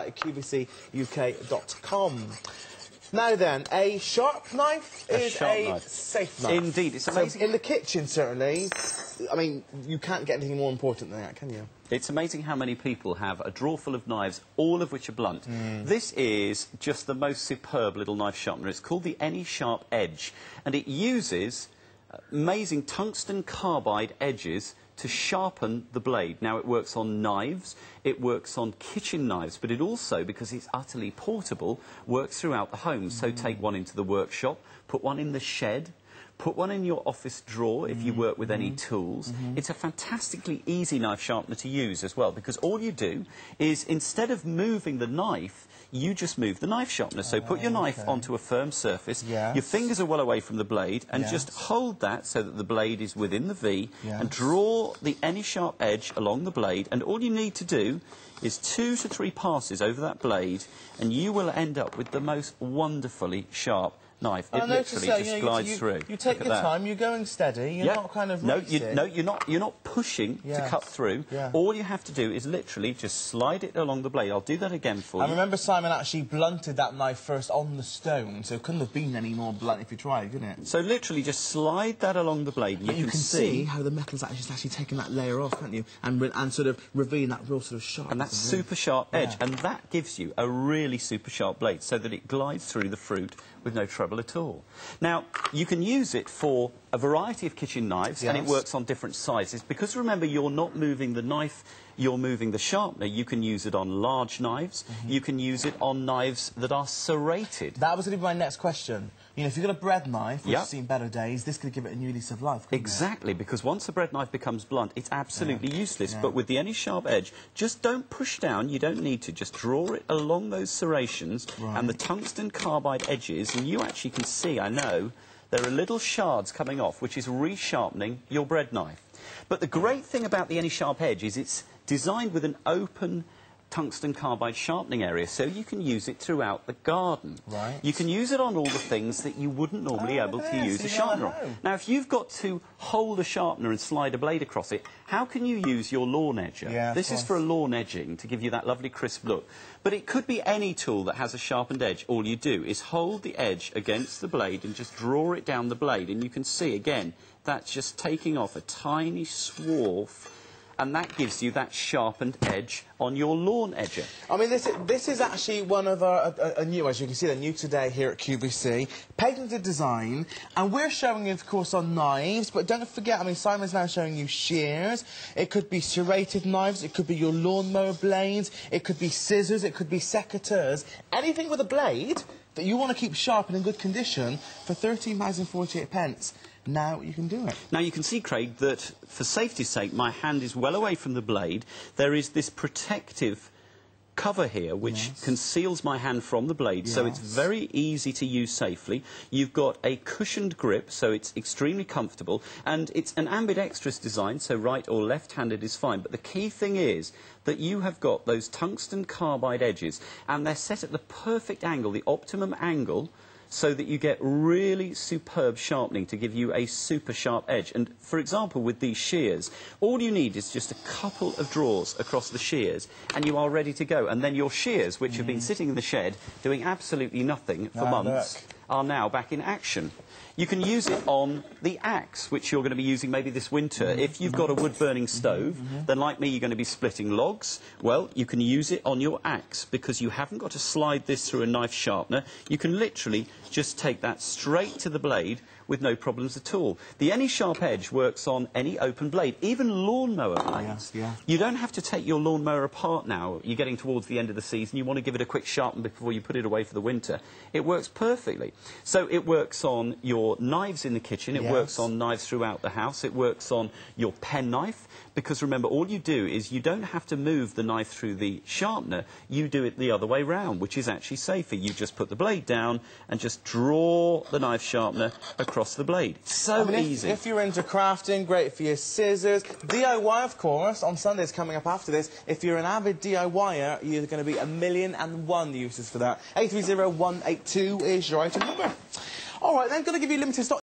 website at QVCUK.com. Now then, a sharp knife is a safe knife. Indeed, it's amazing. So in the kitchen, certainly, I mean, you can't get anything more important than that, can you? It's amazing how many people have a drawer full of knives, all of which are blunt. This is just the most superb little knife sharpener. It's called the AnySharp Edge, and it uses amazing tungsten carbide edges to sharpen the blade. Now, it works on knives, it works on kitchen knives, but it also, because it's utterly portable, works throughout the home. So take one into the workshop, put one in the shed, put one in your office drawer if you work with any tools. It's a fantastically easy knife sharpener to use as well, because all you do is, instead of moving the knife, you just move the knife sharpener. So put your knife onto a firm surface, your fingers are well away from the blade, and just hold that so that the blade is within the V, and draw the AnySharp Edge along the blade, and all you need to do is 2 to 3 passes over that blade, and you will end up with the most wonderfully sharp knife. It literally just glides through. You take your time, you're going steady, you're not kind of racing. No, you're not pushing to cut through. All you have to do is literally just slide it along the blade. I'll do that again for you. I remember Simon actually blunted that knife first on the stone, so it couldn't have been any more blunt if you tried, couldn't it? So literally just slide that along the blade, and you can see how the metal's actually taking that layer off, can't you? And sort of revealing that real sort of sharp. And that super sharp edge, and that gives you a really super sharp blade, so that it glides through the fruit with no trouble at all. Now, you can use it for a variety of kitchen knives, and it works on different sizes. Because remember, you're not moving the knife, you're moving the sharpener. You can use it on large knives, you can use it on knives that are serrated. That was going to be my next question. You know, if you've got a bread knife, which has seen better days, this could give it a new lease of life, couldn't it? Because once a bread knife becomes blunt, it's absolutely useless. But with the AnySharp Edge, just don't push down, you don't need to. Just draw it along those serrations and the tungsten carbide edges, and you actually can see, I know, there are little shards coming off, which is resharpening your bread knife. But the great thing about the AnySharp Edge is it's designed with an open tungsten carbide sharpening area, so you can use it throughout the garden. You can use it on all the things that you wouldn't normally be able to use a sharpener on. Now, if you've got to hold a sharpener and slide a blade across it, how can you use your lawn edger? This is for a lawn edging, to give you that lovely crisp look. But it could be any tool that has a sharpened edge. All you do is hold the edge against the blade and just draw it down the blade, and you can see, again, that's just taking off a tiny swath, and that gives you that sharpened edge on your lawn edger. I mean, this is actually one of our new, as you can see, they're new today here at QVC, patented design, and we're showing it, of course, on knives, but don't forget, I mean, Simon's now showing you shears. It could be serrated knives, it could be your lawnmower blades, it could be scissors, it could be secateurs, anything with a blade that you want to keep sharp and in good condition for £13.48. Now you can do it. Now you can see, Craig, that for safety's sake, my hand is well away from the blade. There is this protective cover here which conceals my hand from the blade, so it's very easy to use safely. You've got a cushioned grip, so it's extremely comfortable, and it's an ambidextrous design, so right or left-handed is fine. But the key thing is that you have got those tungsten carbide edges, and they're set at the perfect angle, the optimum angle, so that you get really superb sharpening to give you a super sharp edge. And, for example, with these shears, all you need is just a couple of draws across the shears, and you are ready to go. And then your shears, which have been sitting in the shed doing absolutely nothing for months, are now back in action. You can use it on the axe, which you're going to be using maybe this winter. If you've got a wood-burning stove, then like me, you're going to be splitting logs. Well, you can use it on your axe, because you haven't got to slide this through a knife sharpener. You can literally just take that straight to the blade with no problems at all. The AnySharp Edge works on any open blade, even lawnmower blades. You don't have to take your lawnmower apart now. You're getting towards the end of the season. You want to give it a quick sharpen before you put it away for the winter. It works perfectly. So it works on your knives in the kitchen. It works on knives throughout the house. It works on your penknife, because remember, all you do is you don't have to move the knife through the sharpener. You do it the other way round, which is actually safer. You just put the blade down and just draw the knife sharpener across the blade. So easy. If you're into crafting, great for your scissors. DIY, of course, on Sundays coming up after this. If you're an avid DIYer, you're going to be 1,000,001 uses for that. 830182 is your item number. All right, then, going to give you limited stock.